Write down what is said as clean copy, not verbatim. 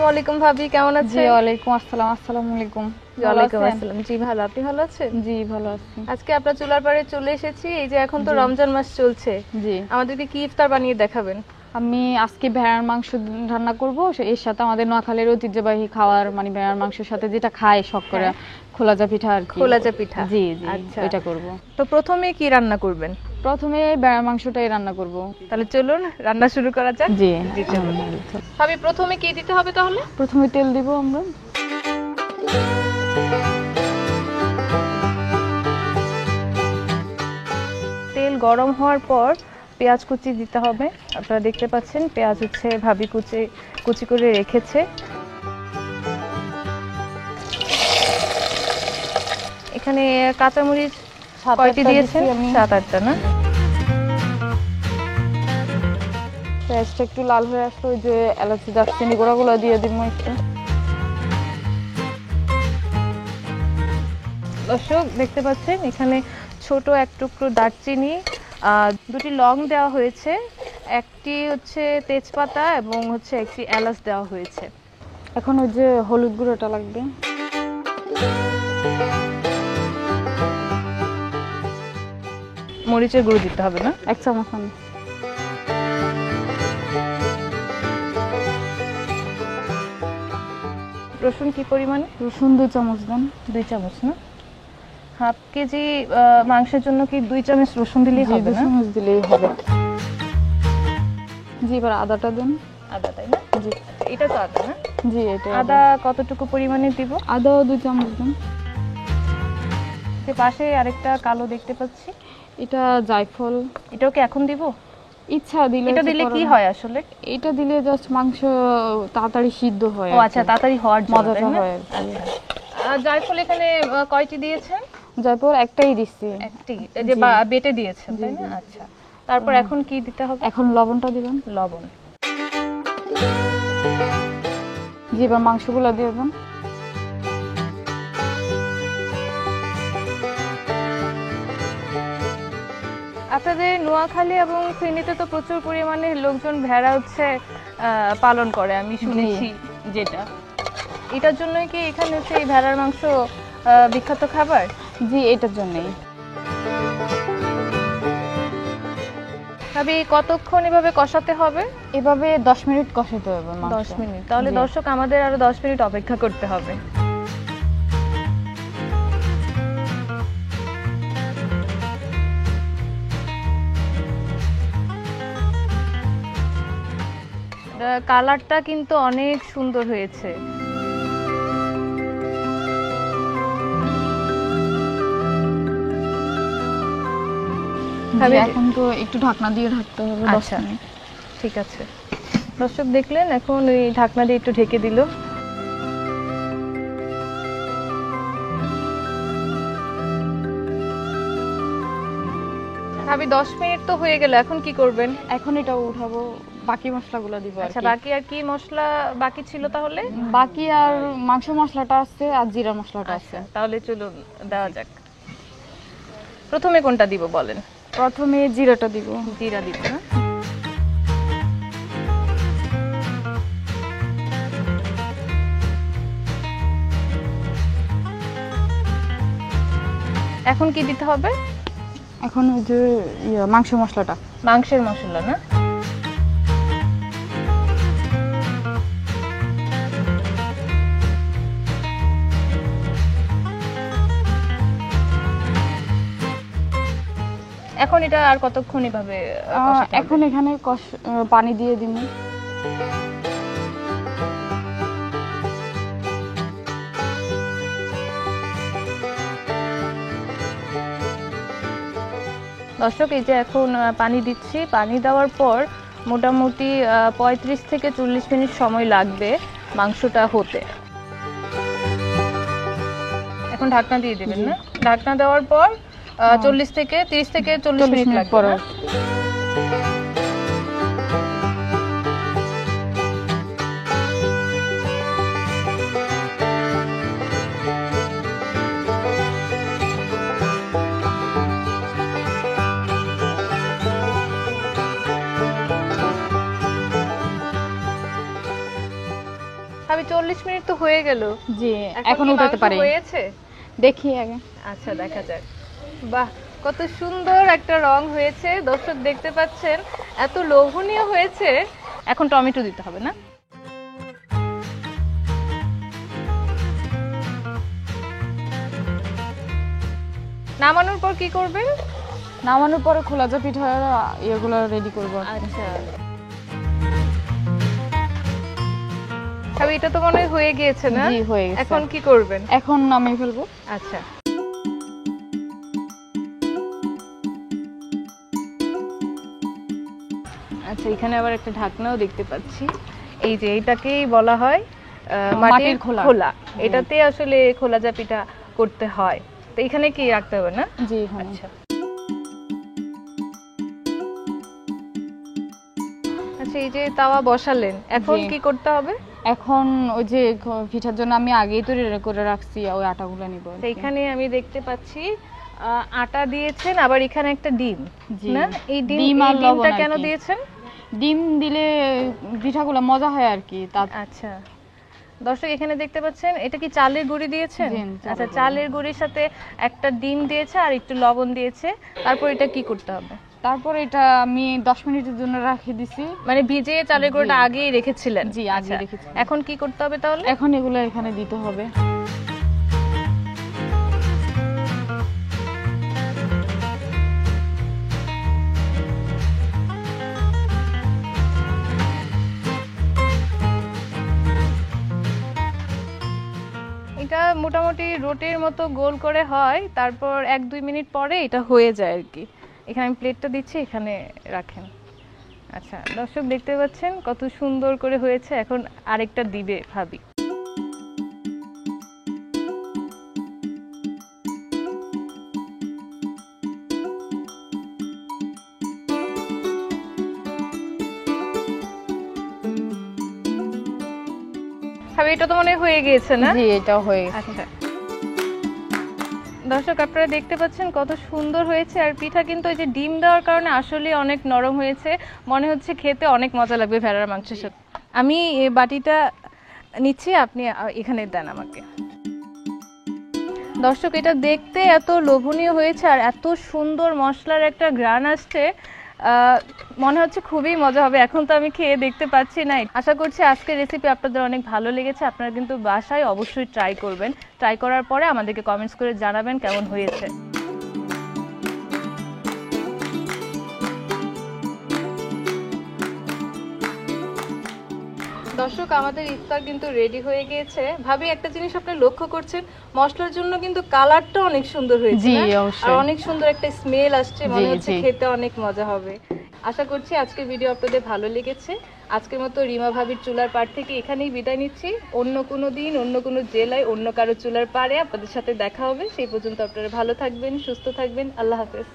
আসসালামু আলাইকুম ভাবি, কেমন আছেন? জি ওয়ালাইকুম আসসালাম। আসসালামু আলাইকুম। ওয়ালাইকুম আসসালাম। জি ভালো, আপনি ভালো আছেন? জি ভালো আছি। আজকে আপনার চুলার পাড়ে চলে এসেছি। এই যে এখন তো জি। রমজান মাস চলছে, জি আমাদেরকে কি ইফতার বানিয়ে দেখাবেন? আমি আজকে ভেড়ার মাংস রান্না করব। এর সাথে আমাদের নোয়াখালীর ঐতিহ্যবাহী খাবার, মানে ভেড়ার মাংসের সাথে যেটা খায় শখ করে, খোলাজা পিঠা আর কি। খোলাজা পিঠা। জি জি আচ্ছা, ওইটা করব। তো প্রথমে কি রান্না করবেন? প্রথমে ভেড়ার মাংসটাই রান্না করব। তাহলে চলুন রান্না শুরু করা যাক। জি জি চলুন। ভাবি প্রথমে কি দিতে হবে তাহলে? প্রথমে তেল দিব আমরা। তেল গরম হওয়ার পর পেঁয়াজ কুচি দিতে হবে। আপনারা দেখতে পাচ্ছেন পেঁয়াজ হচ্ছে ভাবি কুচি কুচি করে রেখেছে। এখানে কাঁচামরিচ কয়টি দিয়েছেন? 7-8টা না? পেঁয়াজটা একটু লাল হয়ে আসলে ওই যে এলাচি দারচিনি গুঁড়াগুলো দিয়ে দিব একটু। দর্শক দেখতে পাচ্ছেন এখানে ছোট এক টুকরো দারচিনি, দুটি লং দেওয়া হয়েছে, একটি হচ্ছে তেজপাতা এবং হচ্ছে একটি এলাচ দেওয়া হয়েছে। এখন ওই যে হলুদ গুঁড়োটা লাগবে। মরিচের গুঁড়ো দিতে হবে না? 1 চামচ আমি। রসুন কি পরিমাণে? রসুন 2 চামচ দেন। 2 চামচ না? হাফ কেজি মাংসের জন্য কি 2 চামচ রসুন দিলেই হবে? 2 চামচ দিলেই হবে। জি এবার আদাটা দেন। আদা, তাই না? জি এটা তো আদা না? জি এটা আদা কতটুকু পরিমাণে দিব? আদাও 2 চামচ দেন। যে পাশে আরেকটা কালো দেখতে পাচ্ছি, এটা জায়ফল। এটাও কি এখন দিব? ইচ্ছা দিলে। এটা দিলে কি হয় আসলে? এটা দিলে জাস্ট মাংস তাড়াতাড়ি সিদ্ধ হয়। ও আচ্ছা, তাড়াতাড়ি হওয়ার জন্য মজাটা হয়। জায়ফল এখানে কয়টি দিয়েছেন? জায়ফল একটাই দিচ্ছি। একটি, এই যে বেটে দিয়েছেন তাই না? আচ্ছা, তারপর এখন কি দিতে হবে? এখন লবণটা দিবেন। লবণ। জি এবার মাংসগুলো দিয়ে দেন। আপনাদের নোয়াখালী এবং ফেনীতে তো প্রচুর পরিমাণে লোকজন ভেড়া হচ্ছে পালন করে, আমি শুনেছি। যেটা এটার জন্যই কি এখানে হচ্ছে এই ভেড়ার মাংস বিখ্যাত খাবার? জি এটার জন্যই। তবে কতক্ষণ এভাবে কষাতে হবে? এভাবে 10 মিনিট কষাতে হবে মাংস। 10 মিনিট। তাহলে জি। দর্শক আমাদের আরো 10 মিনিট অপেক্ষা করতে হবে। কালারটা কিন্তু অনেক সুন্দর হয়েছে। জি, এখন তো একটু ঢাকনা দিয়ে ঢাকতে হবে 10 আচ্ছা মিনিট। ঠিক আছে। দর্শক দেখলেন, এখন এই ঢাকনা দিয়ে একটু ঢেকে দিল। ভাবি 10 মিনিট তো হয়ে গেল, এখন কি করবেন? এখন এটা উঠাবো, বাকি মশলাগুলো দিব আর আচ্ছা, কি। বাকি আর কি মশলা বাকি ছিল তাহলে? বাকি আর মাংস মশলাটা আছে আর জিরা মশলাটা আছে। আচ্ছা, তাহলে চলুন দেওয়া যাক। প্রথমে কোনটা দিব বলেন? প্রথমে জিরাটা দিব। জিরা দিব না? এখন কি দিতে হবে? এখন ওই যে মাংস মশলাটা। মাংসের মশলা না? এখন এটা আর কতক্ষণ এভাবে কষাতে হবে? এখন এখানে পানি দিয়ে দিব। দর্শক এই যে এখন পানি দিচ্ছি। পানি দেওয়ার পর মোটামুটি 35 থেকে 40 মিনিট সময় লাগবে মাংসটা হতে। এখন ঢাকনা দিয়ে দেবেন না? ঢাকনা দেওয়ার পর 30 থেকে 40 মিনিট লাগবে পরে। না? তো হয়ে গেল। জি, এখন কি উঠাতে মাংস পারি। হয়েছে? দেখি আগে। আচ্ছা, দেখা যাক। বাহ, কত সুন্দর একটা রং হয়েছে, দর্শক দেখতে পাচ্ছেন, এত লোভনীয় হয়েছে। এখন টমেটো দিতে হবে না? নামানোর পর কি করবেন? নামানোর পরে খোলা যা পিঠার এগুলো রেডি করব। আচ্ছা, তবে এটা তো মনে হয় হয়ে গিয়েছে না? জি, হয়ে গেছে। এখন কি করবেন? এখন নামিয়ে ফেলবো। আচ্ছা, আচ্ছা, এখানে আবার একটা ঢাকনাও দেখতে পাচ্ছি। এই যে এটাকেই বলা হয় মাটির খোলা। খোলা। এটাতে আসলে খোলা জা পিঠা করতে হয়। তো এখানে কি রাখতে হবে না? জি, হ্যাঁ। আচ্ছা, আচ্ছা, এই যে তাওয়া বসালেন, এখন জি। কি করতে হবে? এখন ওই যে পিঠার জন্য আমি আগেই তৈরি করে রাখছি, ওই আটাগুলো নিব। তো এখানে আমি দেখতে পাচ্ছি আটা দিয়েছেন, আবার এখানে একটা ডিম। জি। না, এই ডিম আর লবণ ডিমটা আর কেন কি। দিয়েছেন? ডিম দিলে পিঠাগুলো মজা হয় আর কি। আচ্ছা, দর্শক এখানে দেখতে পাচ্ছেন, এটা কি চালের গুঁড়ি দিয়েছেন? জি, চালের আচ্ছা, গুঁড়ি। চালের গুঁড়ির সাথে একটা ডিম দিয়েছে আর একটু লবণ দিয়েছে। তারপর এটা কি করতে হবে? তারপর এটা আমি 10 মিনিটের জন্য রেখে দিছি। মানে ভিজিয়ে চালের গুঁড়োটা জি। আগেই রেখেছিলেন? জি, আগে আচ্ছা, রেখেছি। এখন কি করতে হবে তাহলে? এখন এগুলো এখানে দিতে হবে। এটা মোটামুটি রুটির মতো গোল করে হয়, তারপর 1-2 মিনিট পরে এটা হয়ে যায় আর কি। এখানে আমি প্লেটটা দিচ্ছি, এখানে রাখেন। আচ্ছা, দর্শক দেখতে পাচ্ছেন কত সুন্দর করে হয়েছে। এখন আরেকটা দিবে ভাবি। ভাবি, এটা তো মনে হয় হয়ে গিয়েছে না? জি, এটাও হয়ে গেছে। আচ্ছা, দর্শক আপনারা দেখতে পাচ্ছেন কত সুন্দর হয়েছে। আর পিঠা কিন্তু এই যে ডিম দেওয়ার কারণে আসলে অনেক নরম হয়েছে, মনে হচ্ছে খেতে অনেক মজা লাগবে ভেড়ার মাংসের সাথে। আমি এই বাটিটা নিচ্ছি, আপনি এখানে দেন আমাকে। দর্শক, এটা দেখতে এত লোভনীয় হয়েছে আর এত সুন্দর মশলার একটা ঘ্রাণ আসছে, মনে হচ্ছে খুবই মজা হবে। এখন তো আমি খেয়ে দেখতে পাচ্ছি না। আশা করছি আজকের রেসিপি আপনাদের অনেক ভালো লেগেছে। আপনারা কিন্তু বাসায় অবশ্যই ট্রাই করবেন। ট্রাই করার পরে আমাদেরকে কমেন্টস করে জানাবেন কেমন হয়েছে। দর্শক, আমাদের ইফতার কিন্তু রেডি হয়ে গিয়েছে। ভাবি, একটা জিনিস আপনি লক্ষ্য করছেন, মশলার জন্য কিন্তু কালারটা অনেক সুন্দর হয়েছে জি, না? অবশ্যই। আর অনেক সুন্দর একটা স্মেল আসছে, মনে জি, হচ্ছে জি। খেতে অনেক মজা হবে। আশা করছি আজকের ভিডিও আপনাদের ভালো লেগেছে। আজকের মতো রিমা ভাবির চুলার পাড় থেকে এখানেই বিদায় নিচ্ছি। অন্য কোনো দিন, অন্য কোনো জেলায়, অন্য কারো চুলার পাড়ে আপনাদের সাথে দেখা হবে। সেই পর্যন্ত আপনারা ভালো থাকবেন, সুস্থ থাকবেন। আল্লাহ হাফেজ।